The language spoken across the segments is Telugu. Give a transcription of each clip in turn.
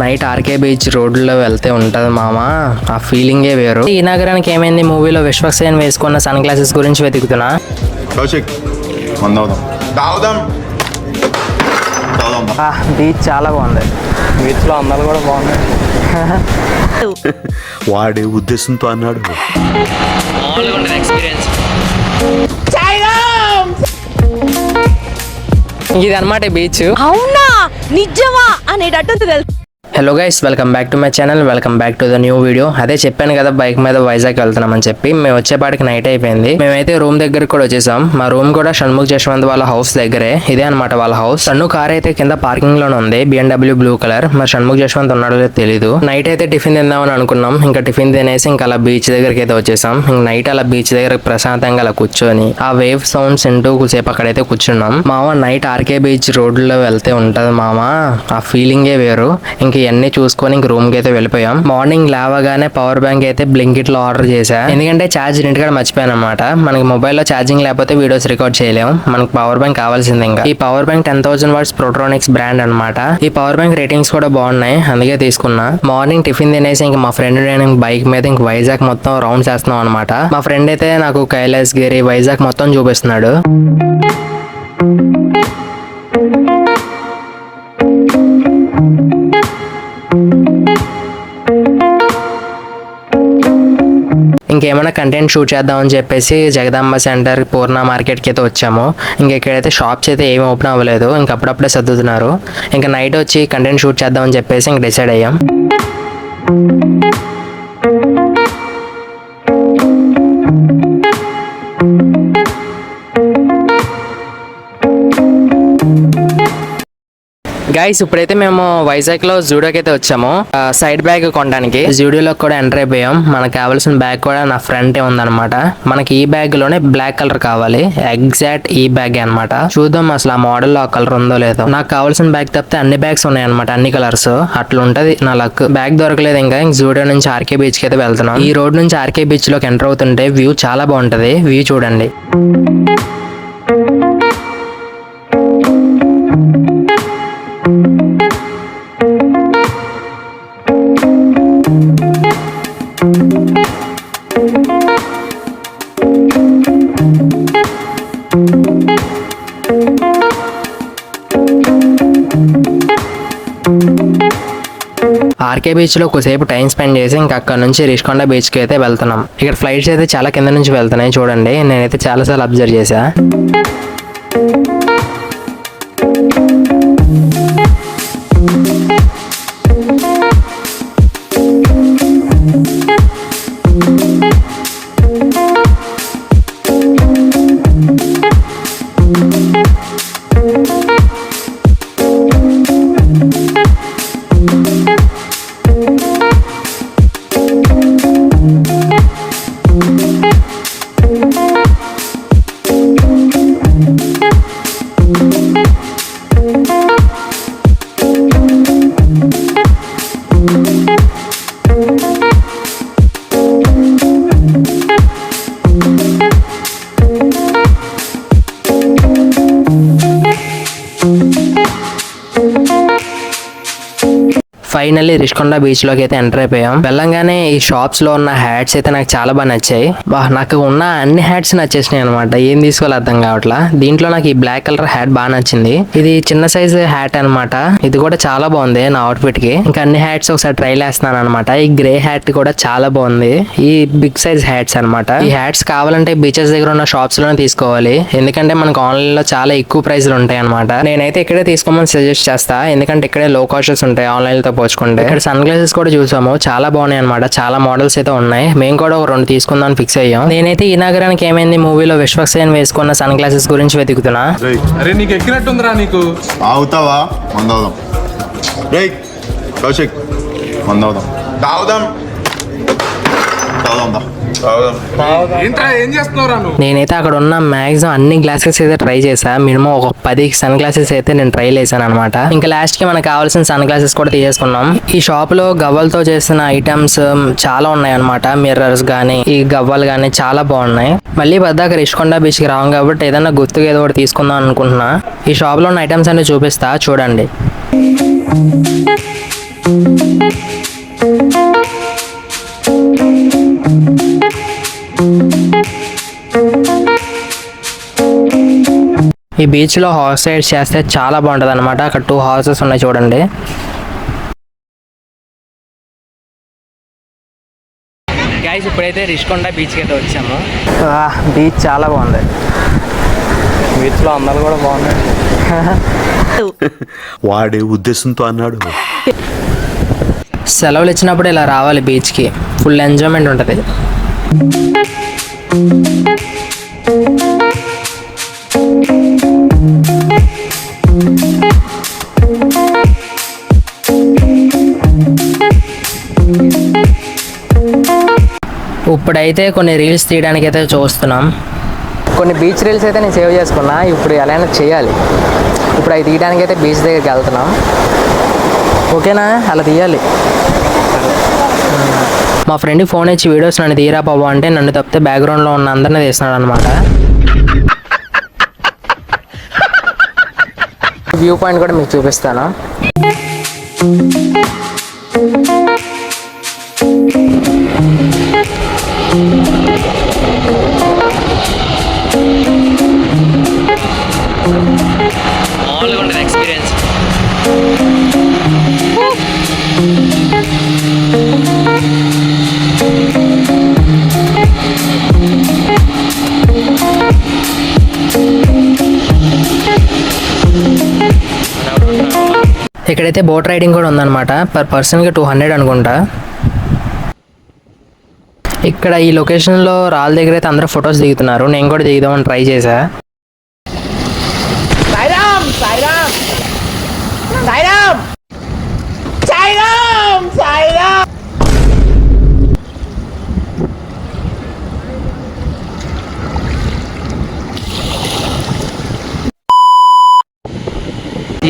నైట్ ఆర్కే బీచ్ రోడ్లో వెళ్తే ఉంటది మామ, ఆ ఫీలింగే వేరు. ఈ నగరానికి ఏమైంది మూవీలో విశ్వక్సేన్ వేసుకున్న సన్ గ్లాసెస్ గురించి వెతుకుతున్నా. బీచ్ చాలా బాగుంది, బీచ్ లో అందాలు కూడా బాగున్నాయి. వాడే ఉద్దేశంతో అన్నాడు. ఎక్స్పీరియన్స్ ఇది అనమాట బీచ్. అవునా నిజమా అనేటట్టు తెలుసు. Hello guys, welcome back to my channel, welcome back to the new video. అదే చెప్పాను కదా బైక్ మీద వైజాగ్ వెళ్తున్నామని చెప్పి. మేము వచ్చేపాటికి నైట్ అయిపోయింది. మేమైతే రూమ్ దగ్గరకు కూడా వచ్చేసాం. మా రూమ్ కూడా షణ్ముఖ్ జశ్వంత్ వాళ్ళ హౌస్ దగ్గరే. ఇదే అనమాట వాళ్ళ హౌస్. షణ్ను కార్ అయితే కింద పార్కింగ్ లోనే ఉంది, BMW బ్లూ కలర్. మరి షణ్ముఖ్ జశ్వంత్ ఉన్నాడో లేదో తెలీదు. నైట్ అయితే టిఫిన్ తిందామని అనుకున్నాం. ఇంకా టిఫిన్ తినేసి ఇంకా అలా బీచ్ దగ్గరికి అయితే వచ్చేసాం. ఇంక నైట్ అలా బీచ్ దగ్గర ప్రశాంతంగా అలా కూర్చొని ఆ వేవ్ సౌండ్స్ వింటూ సేపు అక్కడైతే కూర్చున్నాం. మామ నైట్ ఆర్కే బీచ్ రోడ్లో వెళ్తే ఉంటది మామ, ఆ ఫీలింగే వేరు. ఇంక ఇవన్నీ చూసుకొని రూమ్ కి అయితే వెళ్ళిపోయాం. మార్నింగ్ లేవగానే పవర్ బ్యాంక్ అయితే బ్లింకిట్ లో ఆర్డర్ చేశా. ఎందుకంటే ఛార్జ్ ఇంటికాడ మర్చిపోయాను అనమాట. మనకి మొబైల్లో ఛార్జింగ్ లేకపోతే వీడియోస్ రికార్డ్ చేయలేము. మనకి పవర్ బ్యాంక్ కావాల్సింది. ఇంకా ఈ పవర్ బ్యాంక్ 10,000 వాట్స్ ప్రోట్రానిక్స్ బ్రాండ్ అనమాట. ఈ పవర్ బ్యాంక్ రేటింగ్స్ కూడా బాగున్నాయి, అందుకే తీసుకున్నా. మార్నింగ్ టిఫిన్ తినేసి ఇంకా మా ఫ్రెండ్ నేను బైక్ మీద ఇంక వైజాగ్ మొత్తం రౌండ్స్ వేస్తున్నాం అనమాట. మా ఫ్రెండ్ అయితే నాకు కైలాసగిరి వైజాగ్ మొత్తం చూపిస్తున్నాడు. ఇంకేమైనా కంటెంట్ షూట్ చేద్దామని చెప్పేసి జగదాంబ సెంటర్ పూర్ణ మార్కెట్కి అయితే వచ్చాము. ఇంకా ఇక్కడైతే షాప్స్ అయితే ఏమి ఓపెన్ అవ్వలేదు, ఇంకా అప్పుడప్పుడే సర్దుతున్నారు. ఇంకా నైట్ వచ్చి కంటెంట్ షూట్ చేద్దామని చెప్పేసి ఇంక డిసైడ్ అయ్యాం. గైస్ ఇప్పుడైతే మేము వైజాగ్ లో జూడియోకి అయితే వచ్చాము సైడ్ బ్యాగ్ కొనడానికి. జూడియోలో కూడా ఎంటర్ అయిపోయాం. మనకు కావాల్సిన బ్యాగ్ కూడా నా ఫ్రంట్ ఉందన్నమాట. మనకి ఈ బ్యాగ్ లోనే బ్లాక్ కలర్ కావాలి, ఎగ్జాక్ట్ ఈ బ్యాగ్ అనమాట. చూద్దాం అసలు ఆ మోడల్ లో ఆ కలర్ ఉందో లేదో. నాకు కావాల్సిన బ్యాగ్ తప్పితే అన్ని బ్యాగ్స్ ఉన్నాయి అనమాట, అన్ని కలర్స్. అట్లా ఉంటది నా లక్. బ్యాగ్ దొరకలేదు. ఇంకా జూడియో నుంచి ఆర్కే బీచ్ కి అయితే వెళ్తున్నాం. ఈ రోడ్ నుంచి ఆర్కే బీచ్ లోకి ఎంటర్ అవుతుంటే వ్యూ చాలా బాగుంటది. వ్యూ చూడండి. ఆర్కే బీచ్ లో కొద్దిసేపు టైం స్పెండ్ చేసి ఇంకా అక్కడ నుంచి రిషికొండ బీచ్ కి అయితే వెళ్తున్నాం. ఇక్కడ ఫ్లైట్స్ అయితే చాలా కింద నుంచి వెళ్తున్నాయి చూడండి. నేనైతే చాలా సార్లు అబ్జర్వ్ చేశా. ఫైనల్లీ రిషికొండ బీచ్ లోకి అయితే ఎంటర్ అయిపోయాం. వెళ్ళంగానే ఈ షాప్స్ లో ఉన్న హ్యాట్స్ అయితే నాకు చాలా బాగా నచ్చాయి. నాకు ఉన్న అన్ని హ్యాట్స్ నచ్చేసినాయి అనమాట. ఏం తీసుకోవాలి అర్థం కావట్లా. దీంట్లో నాకు ఈ బ్లాక్ కలర్ హ్యాట్ బాగా నచ్చింది. ఇది చిన్న సైజ్ హ్యాట్ అనమాట. ఇది కూడా చాలా బాగుంది నా అవుట్ఫిట్ కి. ఇంకా అన్ని హ్యాట్స్ ఒకసారి ట్రై చేస్తున్నాను అనమాట. ఈ గ్రే హ్యాట్ కూడా చాలా బాగుంది. ఈ బిగ్ సైజ్ హ్యాట్స్ అనమాట. ఈ హ్యాట్స్ కావాలంటే బీచెస్ దగ్గర ఉన్న షాప్స్ లోనే తీసుకోవాలి, ఎందుకంటే మనకు ఆన్లైన్ లో చాలా ఎక్కువ ప్రైస్లు ఉంటాయి అనమాట. నేనైతే ఇక్కడే తీసుకోమని సజెస్ట్ చేస్తా, ఎందుకంటే ఇక్కడే లో కాస్ట్స్ ఉంటాయి ఆన్లైన్ తో పోల్చుకుంటే. ఇక్కడ సన్ గ్లాసెస్ కూడా చూసాము, చాలా బాగున్నాయి అనమాట. చాలా మోడల్స్ అయితే ఉన్నాయి. మేము కూడా ఒక 2 తీసుకుందాం ఫిక్స్ అయ్యాం. నేనైతే ఈ నగరానికి ఏమైంది మూవీలో విశ్వక్సేన్ వేసుకున్న సన్ గ్లాసెస్ గురించి వెతుకుతున్నా. అరే నీకు ఎక్కినట్టుందిరా, నీకు అవుతావా? మందవుదాం రేయ్ కౌశిక్, మందవుదాం తాగుదాం తాగుదాం. ఏం చేస్తున్నావురా నువ్వు? నేనైతే అక్కడ ఉన్న మాక్సిమం అన్ని గ్లాసెస్ అయితే ట్రై చేశా. మినిమం ఒక 10 సన్ గ్లాసెస్ అయితే నేను ట్రై చేశాను అనమాట. ఇంకా లాస్ట్ కి మనకు కావాల్సిన సన్ గ్లాసెస్ కూడా తీసేసుకున్నాం. ఈ షాప్ లో గవ్వలతో చేసిన ఐటమ్స్ చాలా ఉన్నాయి అనమాట. మిర్రర్స్ గానీ ఈ గవ్వలు గానీ చాలా బాగున్నాయి. మళ్ళీ పద్దాక రిషికొండ బీచ్ కి రావం కాబట్టి ఏదన్నా గుర్తుగా ఏదో ఒకటి తీసుకుందాం అనుకుంటున్నా. ఈ షాప్ లో ఉన్న ఐటమ్స్ అన్ని చూపిస్తా చూడండి. ఈ బీచ్లో హార్స్ రైడ్స్ చేస్తే చాలా బాగుంటుంది అనమాట. అక్కడ 2 హార్సెస్ ఉన్నాయి చూడండి. గైస్ ఇప్పుడైతే రిషికొండ బీచ్కి అయితే వచ్చాము. బీచ్ చాలా బాగుంది. బీచ్లో అందరూ కూడా బాగున్నాయి. వాడే ఉద్దేశంతో అన్నాడు. సెలవులు ఇచ్చినప్పుడు ఇలా రావాలి బీచ్కి. ఫుల్ ఎంజాయ్మెంట్ ఉంటుంది. ఇప్పుడైతే కొన్ని రీల్స్ తీయడానికి అయితే చూస్తున్నాం. కొన్ని బీచ్ రీల్స్ అయితే నేను సేవ్ చేసుకున్నా. ఇప్పుడు ఎలా అయినా చేయాలి. ఇప్పుడు అవి తీయడానికి అయితే బీచ్ దగ్గరికి వెళ్తున్నాం. ఓకేనా? అలా తీయాలి. మా ఫ్రెండ్కి ఫోన్ ఇచ్చి వీడియోస్ నన్ను తీరా బాబు అంటే నన్ను తప్పితే బ్యాక్గ్రౌండ్లో ఉన్న అందరినీ తీస్తున్నాడు అనమాట. వ్యూ పాయింట్ కూడా మీకు చూపిస్తాను. మామూలుగా ఉండదు ఎక్స్పీరియన్స్. ఇక్కడైతే బోట్ రైడింగ్ కూడా ఉందన్నమాట. పర్ పర్సన్కి 200 అనుకుంటా. ఇక్కడ ఈ లొకేషన్లో రాళ్ళ దగ్గర అయితే అందరూ ఫొటోస్ దిగుతున్నారు. నేను కూడా దిగుదామని ట్రై చేశా.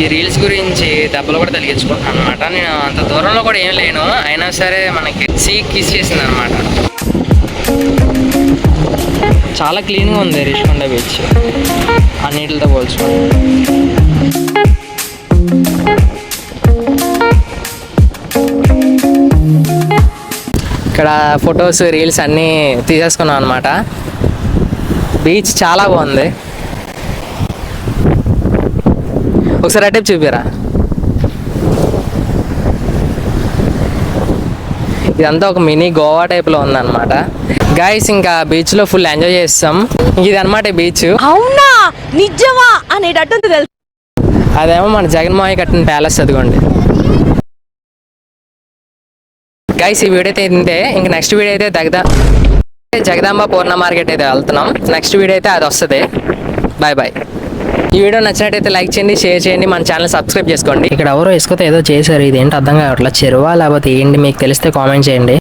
ఈ రీల్స్ గురించి దెబ్బలు కూడా తగిలించుకుంటున్నాను అనమాట. నేను అంత దూరంలో కూడా ఏం లేను, అయినా సరే మనకి సీ కిస్ చేసింది అనమాట. చాలా క్లీన్గా ఉంది రిషికొండ బీచ్ అన్నిటితో పోల్చుకోండి. ఇక్కడ ఫొటోస్ రీల్స్ అన్నీ తీసేసుకున్నాం అనమాట. బీచ్ చాలా బాగుంది. ఒకసారి అటే చూపిరా. ఇదంతా ఒక మినీ గోవా టైప్లో ఉందన్నమాట. గైస్ ఇంకా బీచ్లో ఫుల్ ఎంజాయ్ చేస్తాం. ఇది అనమాట బీచ్. అవునా నిజమా అనేటట్టుంది తెలుసు. అదేమో మన జగన్మోహన్ కట్టిన ప్యాలెస్. అదిగోండి గైస్. ఈ వీడియో అయితే ఇంతే. ఇంక నెక్స్ట్ వీడియో అయితే జగదాంబ పూర్ణ మార్కెట్ అయితే వెళ్తున్నాం. నెక్స్ట్ వీడియో అయితే అది వస్తుంది. Bye bye. ఈ వీడియో నచ్చినట్టయితే లైక్ చేయండి, షేర్ చేయండి, మన ఛానల్ సబ్స్క్రైబ్ చేసుకోండి. ఇక్కడ ఎవరో ఇసుకతో ఏదో చేశారు. ఇదేంటి అర్థం కావట్లా. చెరువా లేకపోతే ఏంటి? మీకు తెలిస్తే కామెంట్ చేయండి.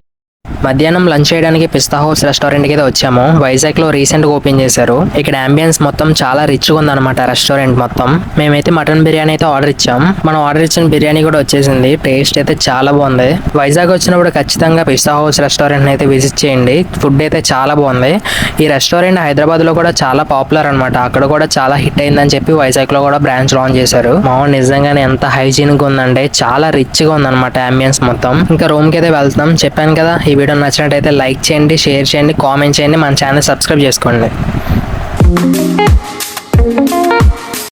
మధ్యాహ్నం లంచ్ చేయడానికి పిస్తా హౌస్ రెస్టారెంట్కి అయితే వచ్చాము. వైజాగ్లో రీసెంట్గా ఓపెన్ చేశారు. ఇక్కడ అంబియన్స్ మొత్తం చాలా రిచ్గా ఉందన్నమాట. రెస్టారెంట్ మొత్తం. మేమైతే మటన్ బిర్యానీ అయితే ఆర్డర్ ఇచ్చాం. మనం ఆర్డర్ ఇచ్చిన బిర్యానీ కూడా వచ్చేసింది. టేస్ట్ అయితే చాలా బాగుంది. వైజాగ్ వచ్చినప్పుడు ఖచ్చితంగా పిస్తా హౌస్ రెస్టారెంట్ అయితే విజిట్ చేయండి. ఫుడ్ అయితే చాలా బాగుంది. ఈ రెస్టారెంట్ హైదరాబాద్లో కూడా చాలా పాపులర్ అనమాట. అక్కడ కూడా చాలా హిట్ అయిందని చెప్పి వైజాగ్లో కూడా బ్రాంచ్ లాంచ్ చేశారు. మామూలు నిజంగానే ఎంత హైజీనిక్గా ఉందంటే చాలా రిచ్గా ఉందన్నమాట అంబియన్స్ మొత్తం. ఇంకా రూమ్కి అయితే వెళ్తున్నాం. చెప్పాను కదా, ఈ వీడియో నచ్చినట్టయితే లైక్ చేయండి, షేర్ చేయండి, కామెంట్ చేయండి, మన ఛానల్ సబ్స్క్రైబ్ చేసుకోండి.